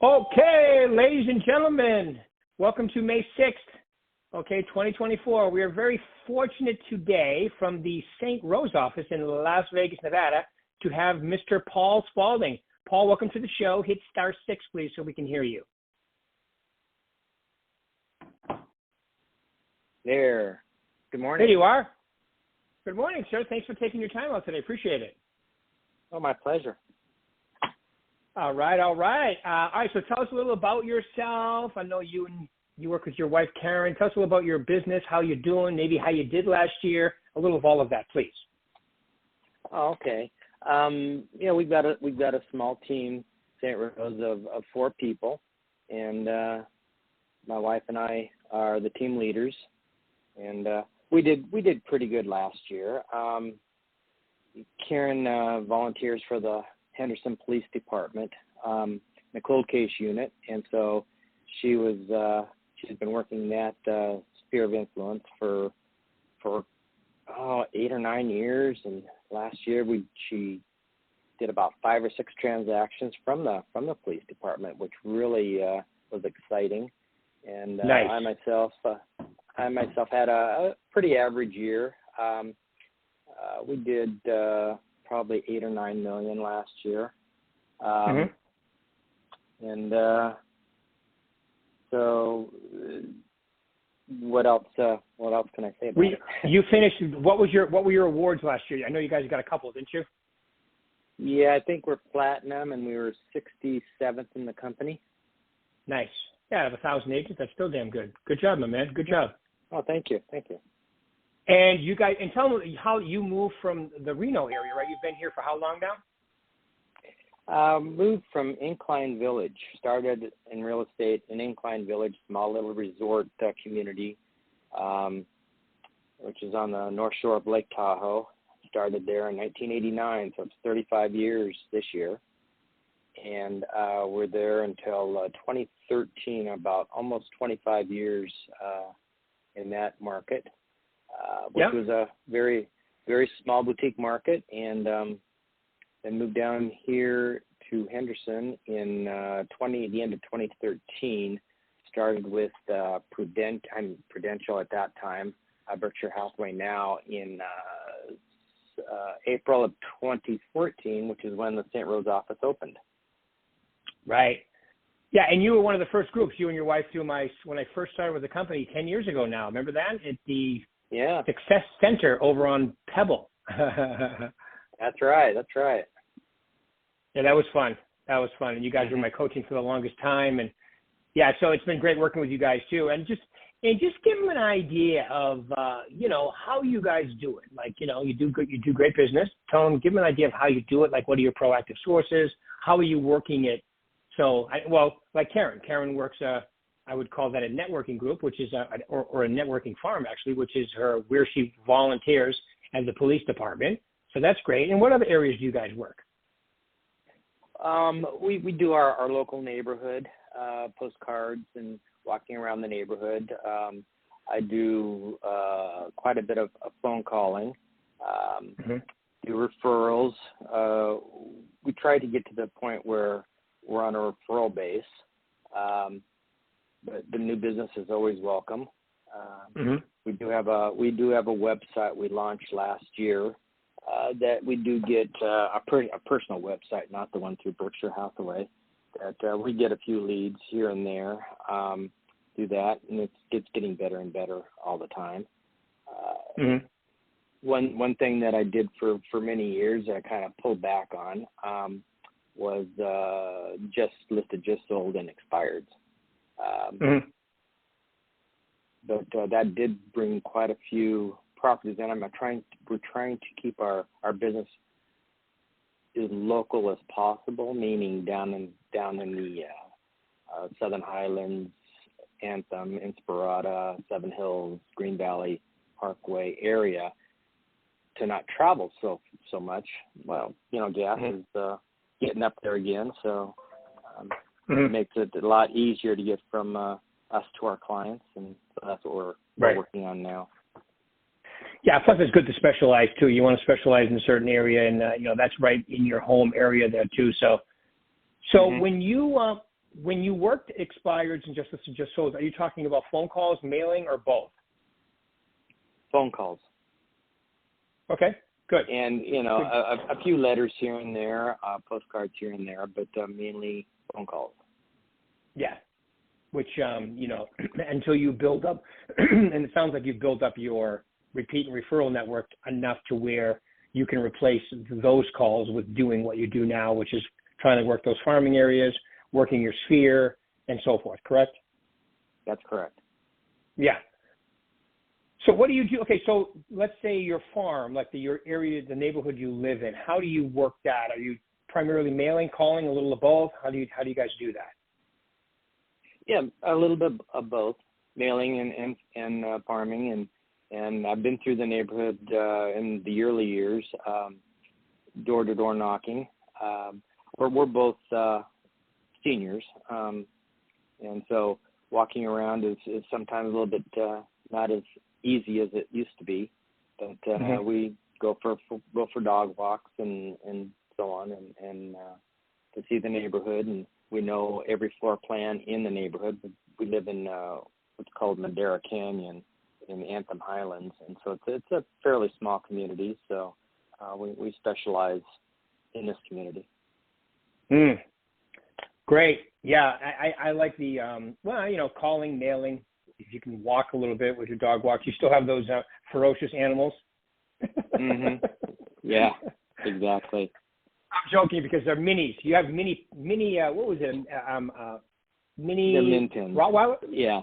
Okay, ladies and gentlemen, welcome to May 6th, 2024. We are very fortunate today from the St. Rose office in Las Vegas, Nevada, to have Mr. Paul Spaulding. Paul, welcome to the show. Hit star 6, please, so we can hear you. There. Good morning. There you are. Good morning, sir. Thanks for taking your time out today. Appreciate it. Oh, my pleasure. All right. All right, so tell us a little about yourself. I know you work with your wife, Karen. Tell us a little about your business, how you're doing, maybe how you did last year, a little of all of that, please. Oh, okay. We've got a small team, St. Rose, of 4 people, and my wife and I are the team leaders, and we did pretty good last year. Karen volunteers for the Henderson Police Department, the cold case unit, and so she's been working that sphere of influence for 8 or 9 years, and last year she did about 5 or 6 transactions from the police department, which really was exciting. And nice. I myself had a pretty average year. We did probably 8 or 9 million last year, and so what else can I say about it? You finished. What were your awards last year? I know you guys got a couple, didn't you? Yeah, I think we're platinum, and we were 67th in the company. Nice. Yeah, out of 1,000 agents, that's still damn good. Good job, my man. Good job. Oh, thank you. And you guys, and tell me how you moved from the Reno area, right? You've been here for how long now? Moved from Incline Village. Started in real estate in Incline Village, small little resort community, which is on the north shore of Lake Tahoe. Started there in 1989, so it's 35 years this year. And we're there until 2013, about almost 25 years in that market. Which was a very, very small boutique market, and then moved down here to Henderson in the end of 2013. Started with Prudential at that time, Berkshire Hathaway now, in April of 2014, which is when the St. Rose office opened. Right. Yeah, and you were one of the first groups, you and your wife, when I first started with the company 10 years ago now. Remember that? At the Success Center over on Pebble. That's right. Yeah, that was fun. And you guys were my coaching for the longest time. And yeah, so it's been great working with you guys too. And just give them an idea of, how you guys do it. Like, you do great business. Give them an idea of how you do it. Like, what are your proactive sources? How are you working it? So, like Karen works, I would call that a networking group, which is or a networking farm, actually, which is where she volunteers at the police department. So that's great. And what other areas do you guys work? We do our local neighborhood, postcards and walking around the neighborhood. I do quite a bit of phone calling, do referrals. We try to get to the point where we're on a referral base. But the new business is always welcome. We do have a website we launched last year that we do get a personal website, not the one through Berkshire Hathaway. That we get a few leads here and there. Do that, and it's getting better and better all the time. One thing that I did for many years that I kind of pulled back on was just sold, and expired. But that did bring quite a few properties, and we're trying to keep our business as local as possible, meaning down in the Southern Highlands, Anthem, Inspirata, Seven Hills, Green Valley Parkway area, to not travel so much. Well, gas is getting up there again, so it makes it a lot easier to get from us to our clients, and so that's what we're working on now. Yeah, plus it's good to specialize too. You want to specialize in a certain area, and that's right in your home area there too. So when you when you worked expireds and just sold, are you talking about phone calls, mailing, or both? Phone calls. Okay, good. And, a few letters here and there, postcards here and there, but mainly phone calls. Yeah, which, until you build up, and it sounds like you've built up your repeat and referral network enough to where you can replace those calls with doing what you do now, which is trying to work those farming areas, working your sphere, and so forth, correct? That's correct. Yeah. So what do you do? Okay, so let's say your farm, like your area, the neighborhood you live in, how do you work that? Are you primarily mailing, calling, a little of both? How do you guys do that? Yeah, a little bit of both, mailing and farming, and I've been through the neighborhood in the early years, door-to-door knocking. We're both seniors, and so walking around is sometimes a little bit not as easy as it used to be, but we go for dog walks and so on, and to see the neighborhood, and we know every floor plan in the neighborhood. We live in what's called Madera Canyon in the Anthem Highlands, and so it's a fairly small community, so we specialize in this community. Great. Yeah, I like the, calling, mailing. If you can walk a little bit with your dog walks, you still have those ferocious animals. Yeah, exactly. I'm joking because they're minis. You have mini. What was it? Mini. They're min pins. Rottweiler. Yeah.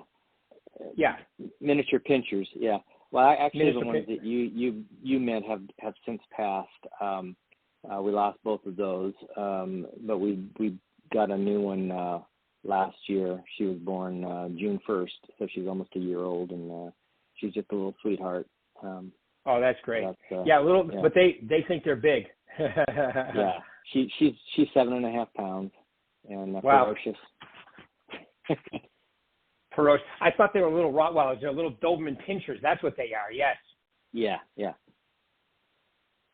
Yeah. Miniature pinchers. Yeah. Well, actually, the ones that you meant have since passed. We lost both of those, but we got a new one last year. She was born June 1st, so she's almost a year old, and she's just a little sweetheart. Oh, that's great. Yeah. But they think they're big. Yeah, she's 7.5 pounds, and wow. Ferocious. Ferocious. I thought they were little Rottweilers. They're little Doberman pinchers. That's what they are. Yes. Yeah.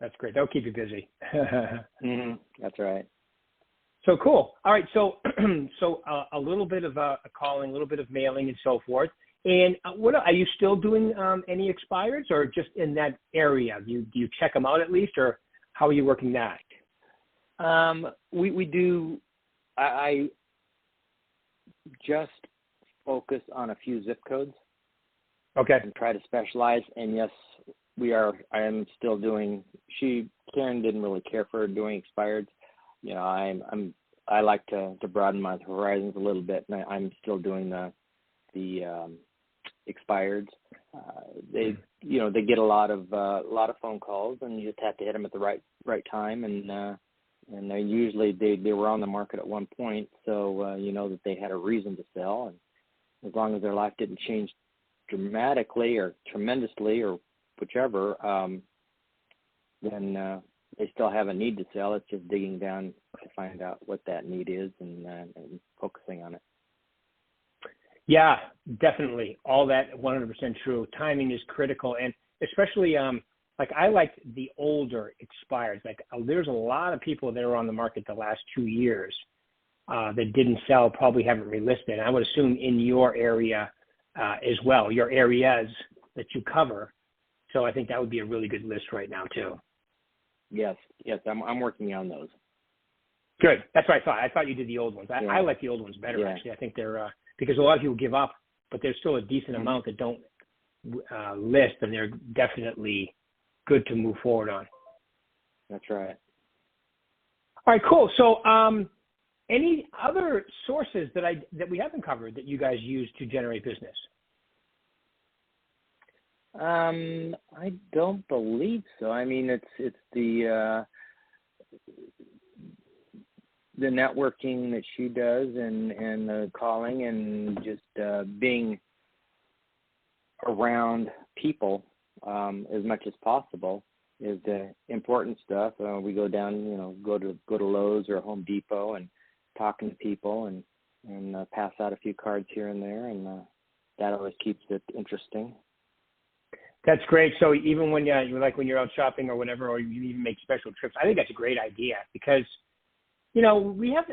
That's great. They'll keep you busy. That's right. So cool. All right. So a little bit of calling, a little bit of mailing, and so forth. And what are you still doing? Any expireds, or just in that area? Do you check them out at least, or how are you working that? We do. I just focus on a few zip codes. Okay. And try to specialize. And yes, I am still doing. Karen didn't really care for doing expireds. I like to broaden my horizons a little bit, and I'm still doing the expireds. They get a lot of phone calls, and you just have to hit them at the right time, and they usually they were on the market at one point, so that they had a reason to sell, and as long as their life didn't change dramatically or tremendously or whichever, then they still have a need to sell. It's just digging down to find out what that need is and focusing on it. Yeah, definitely. All that 100% true. Timing is critical, and especially I like the older expireds. There's a lot of people that are on the market the last 2 years that didn't sell, probably haven't relisted. I would assume in your area as well, your areas that you cover. So I think that would be a really good list right now too. Yes, I'm working on those. Good. That's what I thought. I thought you did the old ones. I like the old ones better, actually. I think they're because a lot of people give up, but there's still a decent amount that don't list, and they're definitely good to move forward on. That's right. All right, cool. So any other sources that we haven't covered that you guys use to generate business? I don't believe so. I mean, it's the networking that she does, and the calling, and just being around people as much as possible is the important stuff. We go down, go to Lowe's or Home Depot and talking to people and pass out a few cards here and there, and that always keeps it interesting. That's great. So even when when you're out shopping or whatever, or you even make special trips, I think that's a great idea, because we have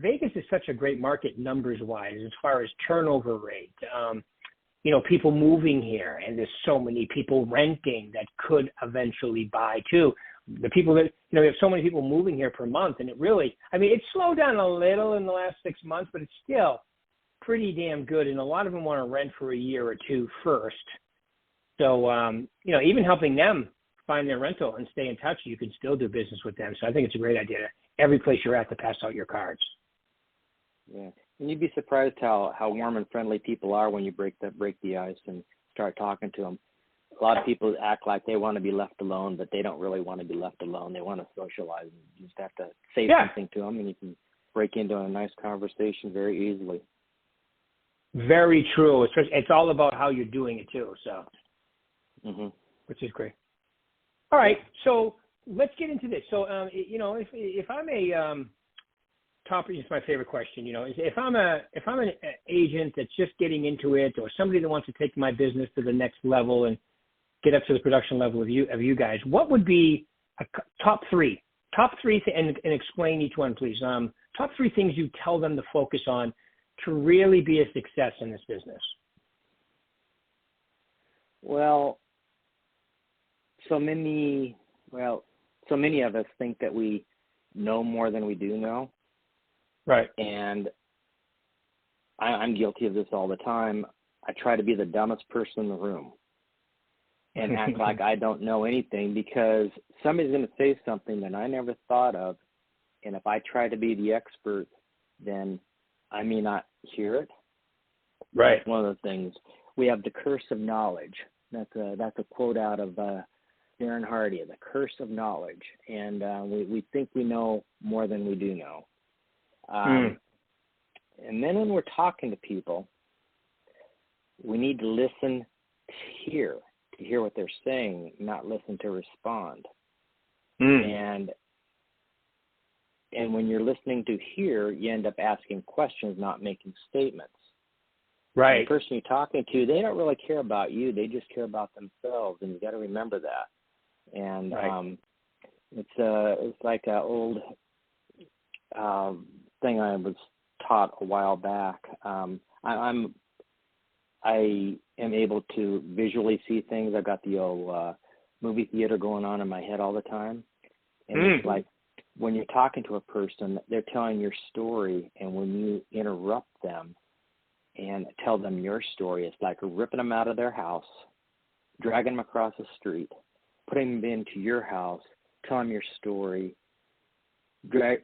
Vegas is such a great market numbers wise as far as turnover rate. People moving here, and there's so many people renting that could eventually buy too. The people that, we have so many people moving here per month, and it's slowed down a little in the last 6 months, but it's still pretty damn good. And a lot of them want to rent for a year or two first. So, even helping them find their rental and stay in touch, you can still do business with them. So I think it's a great idea every place you're at to pass out your cards. Yeah. And you'd be surprised how warm and friendly people are when you break the ice and start talking to them. A lot of people act like they want to be left alone, but they don't really want to be left alone. They want to socialize. You just have to say something to them, and you can break into a nice conversation very easily. Very true. It's all about how you're doing it too. So, which is great. All right, so let's get into this. So, if I'm a it's my favorite question. If I'm an agent that's just getting into it, or somebody that wants to take my business to the next level and get up to the production level of you guys, what would be a top three, and explain each one, please. Top three things you tell them to focus on to really be a success in this business. Well, so many of us think that we know more than we do know. Right. And I'm guilty of this all the time. I try to be the dumbest person in the room and act like I don't know anything, because somebody's going to say something that I never thought of. And if I try to be the expert, then I may not hear it. Right. That's one of the things. We have the curse of knowledge. That's a quote out of Darren Hardy, the curse of knowledge. And we think we know more than we do know. And then when we're talking to people, we need to listen to hear what they're saying, not listen to respond. And when you're listening to hear, you end up asking questions, not making statements. Right. And the person you're talking to, they don't really care about you. They just care about themselves, and you got to remember that. And it's like an old thing I was taught a while back. I am able to visually see things. I've got the old movie theater going on in my head all the time. And it's like when you're talking to a person, they're telling your story, and when you interrupt them and tell them your story, it's like ripping them out of their house, dragging them across the street, putting them into your house, telling them your story,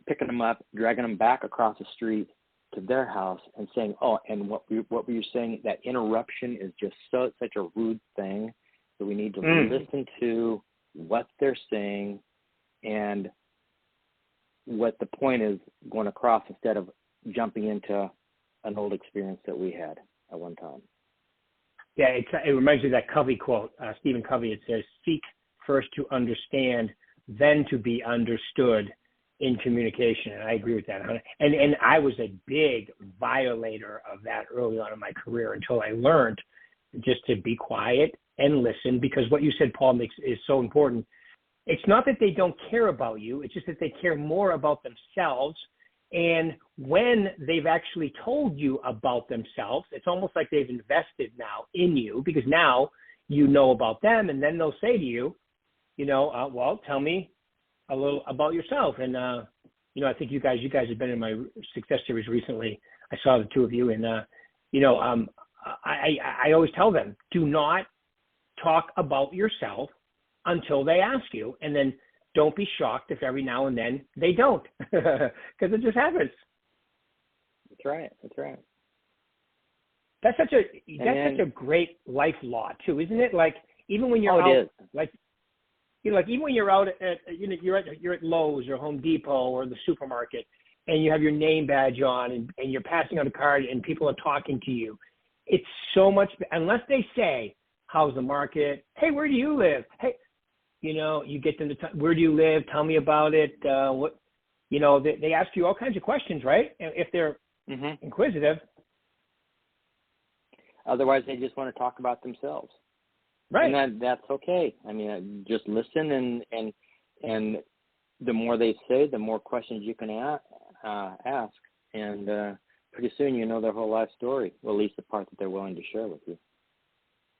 picking them up, dragging them back across the street to their house, and saying, "Oh, and what were you saying?" That interruption is just such a rude thing. So we need to listen to what they're saying and what the point is going across, instead of jumping into an old experience that we had at one time. Yeah, it reminds me of that Covey quote, Stephen Covey. It says, "Seek first to understand, then to be understood in communication." And I agree with that. And I was a big violator of that early on in my career, until I learned just to be quiet and listen, because what you said, Paul, is so important. It's not that they don't care about you. It's just that they care more about themselves. And when they've actually told you about themselves, it's almost like they've invested now in you, because now you know about them, and then they'll say to you, well, tell me a little about yourself. And, I think you guys have been in my success series recently. I saw the two of you, and, I always tell them, do not talk about yourself until they ask you, and then don't be shocked if every now and then they don't, because it just happens. That's right. That's such a great life law too, isn't it? Like, even when you're out, even when you're out at you're at Lowe's or Home Depot or the supermarket, and you have your name badge on, and you're passing out a card, and people are talking to you. It's so much, unless they say, "How's the market? Hey, where do you live? Hey." You get them to where do you live? Tell me about it. They ask you all kinds of questions, right? If they're inquisitive. Otherwise, they just want to talk about themselves. Right. And that's okay. I mean, just listen and the more they say, the more questions you can ask, and pretty soon you know their whole life story, well, at least the part that they're willing to share with you.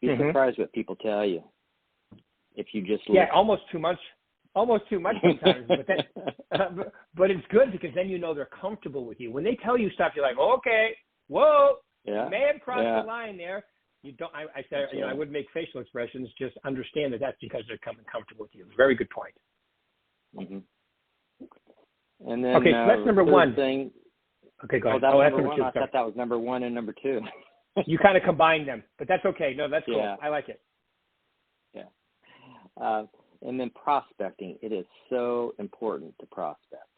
Be surprised what people tell you if you just listen. Yeah, almost too much sometimes. But it's good because then you know they're comfortable with you. When they tell you stuff, you're like, oh, okay, whoa, you may have crossed the line there. You don't. I said, I wouldn't make facial expressions. Just understand that that's because they're comfortable with you. Very good point. Mm-hmm. And then okay, so that's number one. Thing, okay, go ahead. That's number one. I thought that was number one and number two. You kind of combined them, but that's okay. No, that's cool. Yeah. I like it. Yeah. And then prospecting. It is so important to prospect.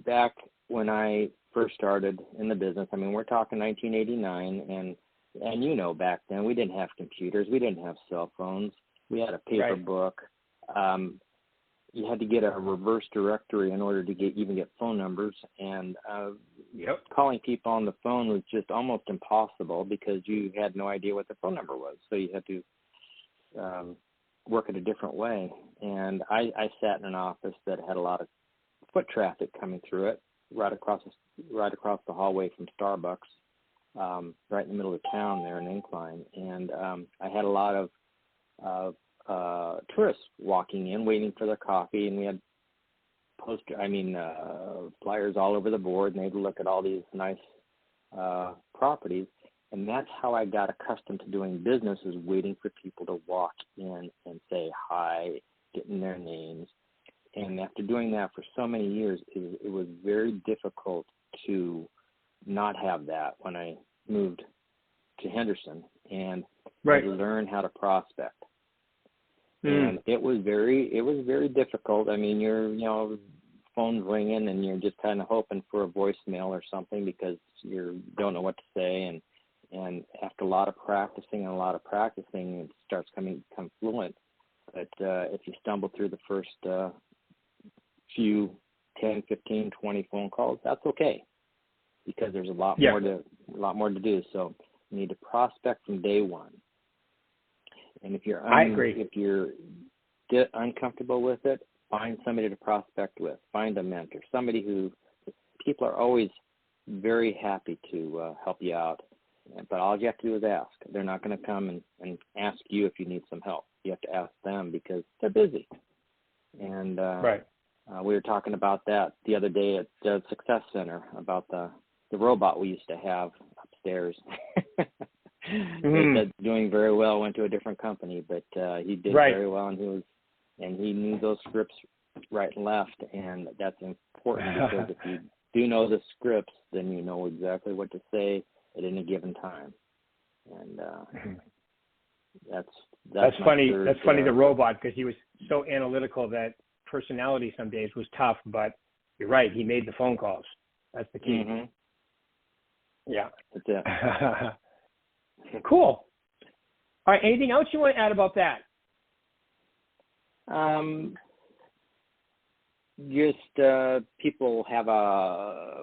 Back when I first started in the business, I mean, we're talking 1989, and you know, back then we didn't have computers, we didn't have cell phones, we had a paper book. You had to get a reverse directory in order to get phone numbers, and calling people on the phone was just almost impossible because you had no idea what the phone number was. So you had to work it a different way. And I sat in an office that had a lot of foot traffic coming through it, right across the hallway from Starbucks, right in the middle of town there in Incline. And I had a lot of tourists walking in, waiting for their coffee, and we had flyers all over the board, and they'd look at all these nice properties. And that's how I got accustomed to doing business, is waiting for people to walk in and say hi, getting their names. And after doing that for so many years, it was very difficult to not have that when I moved to Henderson and learn how to prospect. And it was very difficult. I mean, your phone's ringing and you're just kind of hoping for a voicemail or something because you don't know what to say. And after a lot of practicing, it starts become fluent. But if you stumble through the first few 10, 15, 20 phone calls, that's okay, because there's a lot more to do. So you need to prospect from day one. And if you're if you're uncomfortable with it, find somebody to prospect with. Find a mentor, somebody who people are always very happy to help you out. But all you have to do is ask. They're not going to come and ask you if you need some help. You have to ask them because they're busy. And we were talking about that the other day at the Success Center, about the robot we used to have upstairs. That's doing very well, went to a different company, but he did very well, and he knew those scripts right and left, and that's important because if you do know the scripts, then you know exactly what to say at any given time. And that's funny. That's funny. The robot, because he was so analytical that personality some days was tough, but you're right. He made the phone calls. That's the key. Yeah. That's it. Cool. All right. Anything else you want to add about that? Just people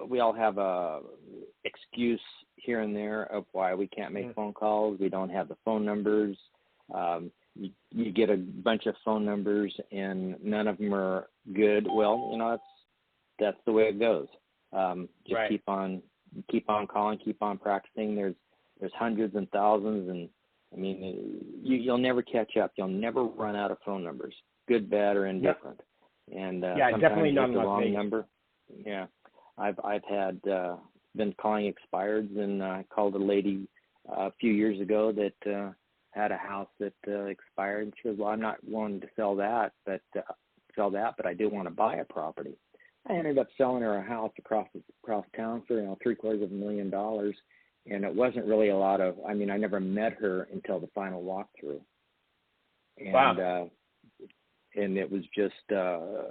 we all have a excuse here and there of why we can't make phone calls. We don't have the phone numbers. You get a bunch of phone numbers and none of them are good. Well, that's the way it goes. Just keep on calling, keep on practicing. There's hundreds and thousands, and I mean, you'll never catch up. You'll never run out of phone numbers, good, bad, or indifferent. And sometimes definitely you not get the wrong number. Yeah, I've had been calling expireds, and I called a lady a few years ago that had a house that expired, and she goes, "Well, I'm not wanting to sell that, but I do want to buy a property." I ended up selling her a house across town for $750,000, and it wasn't really a lot of. I mean, I never met her until the final walkthrough, and and it was just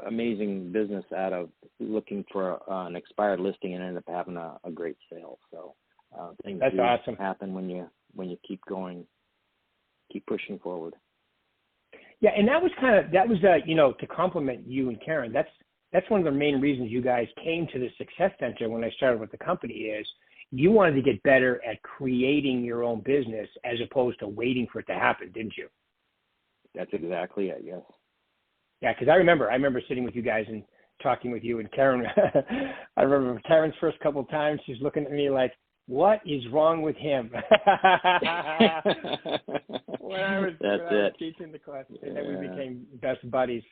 amazing business out of looking for an expired listing and ended up having a great sale. So things that's awesome. Happen when you keep going, keep pushing forward. Yeah, and that was to compliment you and Karen. That's one of the main reasons you guys came to the Success Center when I started with the company, is you wanted to get better at creating your own business as opposed to waiting for it to happen, didn't you? That's exactly it, yes. Yeah, because I remember sitting with you guys and talking with you and Karen. I remember Karen's first couple of times, she's looking at me like, what is wrong with him? when I was teaching the class, and then we became best buddies.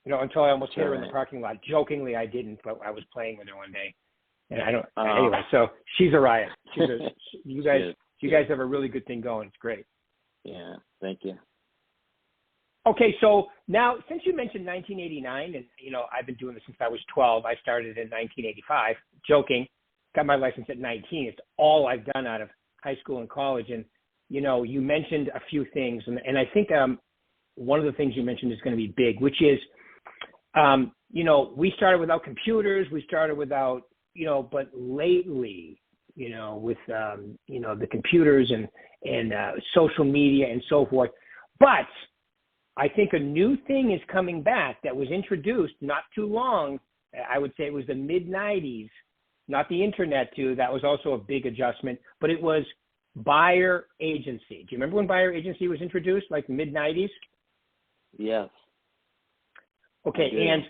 Until I almost hit her in the parking lot. Jokingly, I didn't, but I was playing with her one day, and I don't. Anyway, so she's a riot. You guys have a really good thing going. It's great. Yeah, thank you. Okay, so now since you mentioned 1989, and I've been doing this since I was 12. I started in 1985. Joking. Got my license at 19. It's all I've done out of high school and college. And, you mentioned a few things. And I think one of the things you mentioned is going to be big, which is, we started without computers. We started without, but lately, with, the computers and social media and so forth. But I think a new thing is coming back that was introduced not too long. I would say it was the mid-90s. Not the internet too. That was also a big adjustment, but it was buyer agency. Do you remember when buyer agency was introduced, like mid-90s? Yes. Okay, and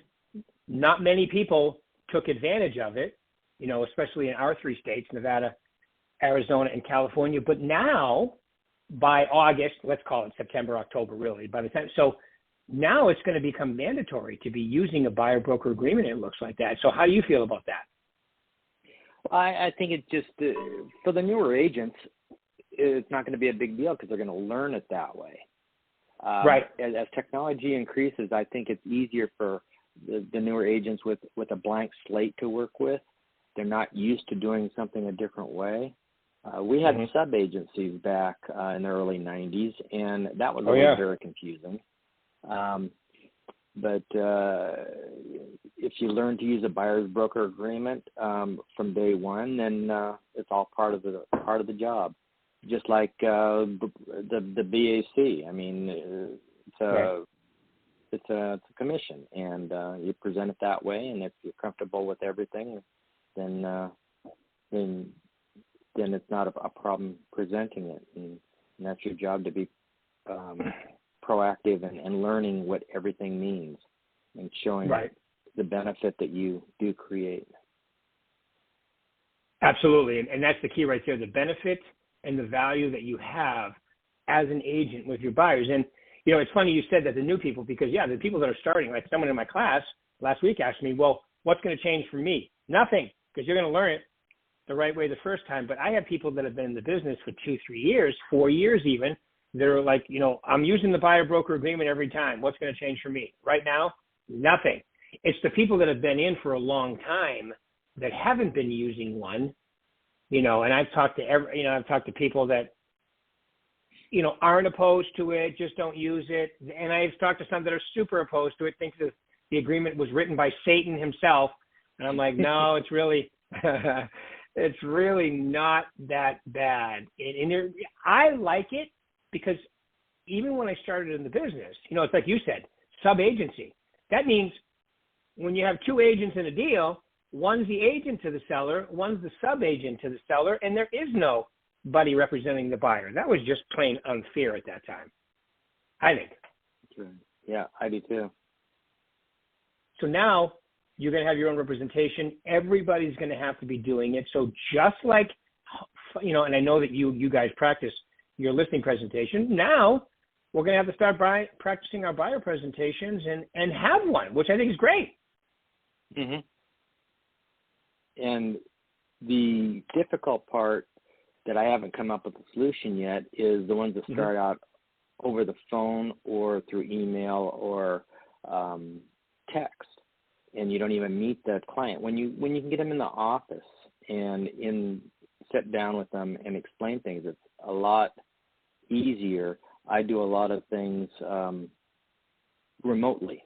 not many people took advantage of it, especially in our three states, Nevada, Arizona, and California. But now, by August, let's call it September, October, really, by the time, so now it's going to become mandatory to be using a buyer-broker agreement, it looks like that. So how do you feel about that? I think it just, for the newer agents, it's not going to be a big deal because they're going to learn it that way. Right. As technology increases, I think it's easier for the newer agents with a blank slate to work with. They're not used to doing something a different way. We had sub-agencies back in the early 90s, and that was very confusing. But if you learn to use a buyer's broker agreement from day one, then it's all part of the job. Just like the BAC. I mean, it's a commission, and you present it that way. And if you're comfortable with everything, then it's not a problem presenting it, and that's your job to be proactive and learning what everything means and showing the benefit that you do create. Absolutely. And that's the key right there, the benefit and the value that you have as an agent with your buyers. And, it's funny you said that the new people, because, the people that are starting, like someone in my class last week asked me, well, what's going to change for me? Nothing, because you're going to learn it the right way the first time. But I have people that have been in the business for 2-3 years, 4 years even, they're like, I'm using the buyer broker agreement every time. What's going to change for me? Right now, nothing. It's the people that have been in for a long time that haven't been using one, and I've talked to people that, aren't opposed to it, just don't use it. And I've talked to some that are super opposed to it, think that the agreement was written by Satan himself. And I'm like, no, it's really, it's really not that bad. And I like it. Because even when I started in the business, it's like you said, sub-agency. That means when you have two agents in a deal, one's the agent to the seller, one's the sub-agent to the seller, and there is nobody representing the buyer. That was just plain unfair at that time, I think. Yeah, I do too. So now you're going to have your own representation. Everybody's going to have to be doing it. So just like, and I know that you guys practice your listing presentation. Now we're going to have to start practicing our buyer presentations and have one, which I think is great. Mm-hmm. And the difficult part that I haven't come up with a solution yet is the ones that start out over the phone or through email or text, and you don't even meet the client. When you can get them in the office and sit down with them and explain things, it's a lot easier. I do a lot of things remotely,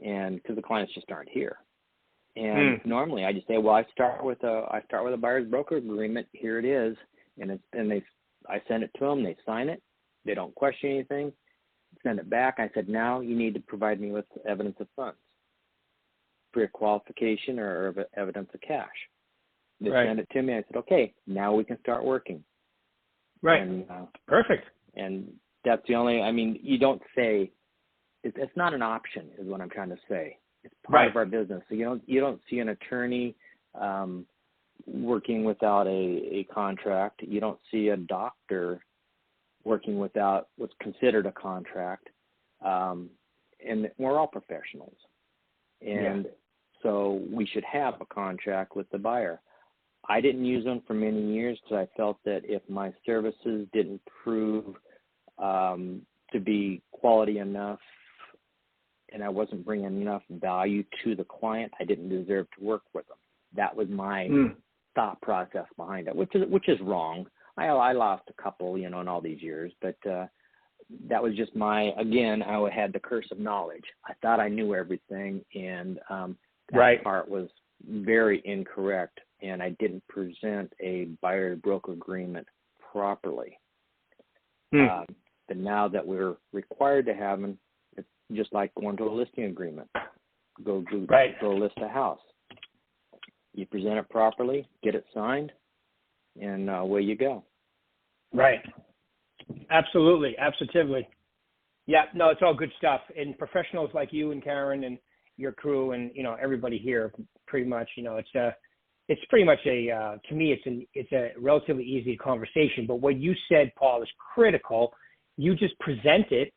and because the clients just aren't here. And normally I just say, well, I start with a buyer's broker agreement. Here it is, I send it to them. They sign it. They don't question anything. Send it back. I said, now you need to provide me with evidence of funds, pre-qualification or evidence of cash. They send it to me. I said, okay, now we can start working. Right. And, perfect. And that's the only. I mean, you don't say it's not an option, is what I'm trying to say. It's part of our business. So you don't see an attorney working without a contract. You don't see a doctor working without what's considered a contract. And we're all professionals. And so we should have a contract with the buyer. I didn't use them for many years because I felt that if my services didn't prove to be quality enough and I wasn't bringing enough value to the client, I didn't deserve to work with them. That was my thought process behind it, which is wrong. I lost a couple, in all these years, but that was just I had the curse of knowledge. I thought I knew everything, and that part was very incorrect, and I didn't present a buyer-broker agreement properly. But now that we're required to have them, it's just like going to a listing agreement. Go list a house. You present it properly, get it signed, and away you go. Right. Absolutely. Absolutely. Yeah, no, it's all good stuff. And professionals like you and Karen and your crew and, everybody here, pretty much, it's pretty much to me, it's a relatively easy conversation. But what you said, Paul, is critical. You just present it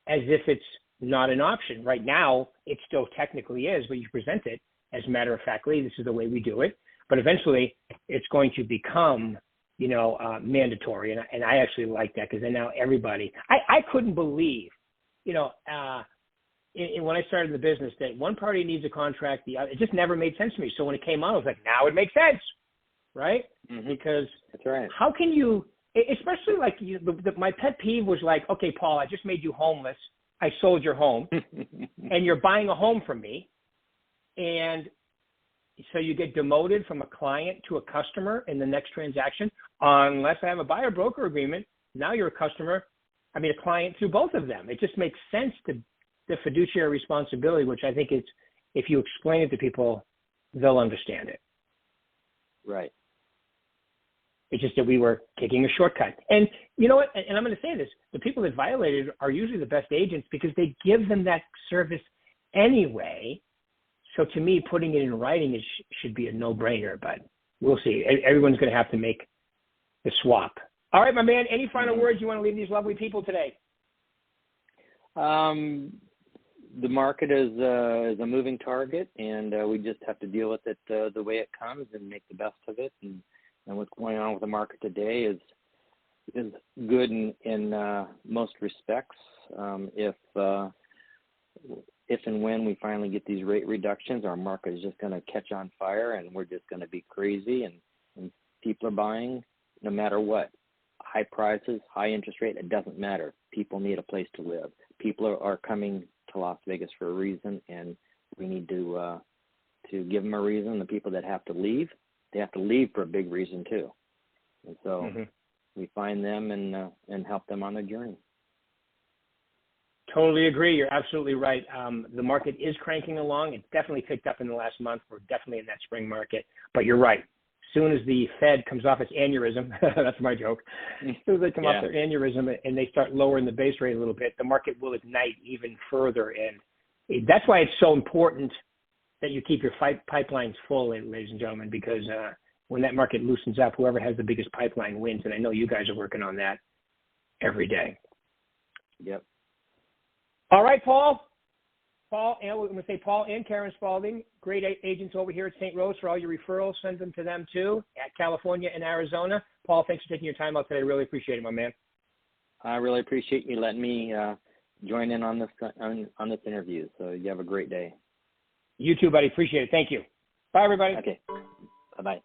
as if it's not an option. Right now, it still technically is, but you present it as a matter of factly, this is the way we do it. But eventually, it's going to become, mandatory. And I actually like that because then now everybody, I couldn't believe, when I started the business that one party needs a contract, the other, it just never made sense to me. So when it came out, I was like, now it makes sense, right? Mm-hmm. Because that's right. How can you, especially like my pet peeve was like, okay, Paul, I just made you homeless. I sold your home and you're buying a home from me. And so you get demoted from a client to a customer in the next transaction, unless I have a buyer broker agreement. Now you're a client through both of them. It just makes sense to the fiduciary responsibility, which I think if you explain it to people, they'll understand it. Right. It's just that we were taking a shortcut. And you know what? And I'm going to say this, the people that violated are usually the best agents because they give them that service anyway. So to me, putting it in writing should be a no-brainer, but we'll see. Everyone's going to have to make the swap. All right, my man, any final words you want to leave these lovely people today? The market is a moving target, and we just have to deal with it the way it comes and make the best of it. And what's going on with the market today is good in most respects. If and when we finally get these rate reductions, our market is just going to catch on fire, and we're just going to be crazy, and people are buying no matter what. High prices, high interest rate, it doesn't matter. People need a place to live. People are coming to Las Vegas for a reason, and we need to give them a reason. The people that have to leave, they have to leave for a big reason too. And so we find them and help them on their journey. Totally agree. You're absolutely right. The market is cranking along. It's definitely picked up in the last month. We're definitely in that spring market. But you're right. As soon as the Fed comes off its aneurysm, that's my joke, as soon as they come off their aneurysm and they start lowering the base rate a little bit, the market will ignite even further. And that's why it's so important that you keep your pipelines full, ladies and gentlemen, because when that market loosens up, whoever has the biggest pipeline wins. And I know you guys are working on that every day. Yep. All right, Paul, and we're going to say Paul and Karen Spaulding, great agents over here at St. Rose. For all your referrals, send them to them too, at California and Arizona. Paul, thanks for taking your time out today. I really appreciate it, my man. I really appreciate you letting me join in on this interview. So you have a great day. You too, buddy. Appreciate it. Thank you. Bye, everybody. Okay. Bye-bye.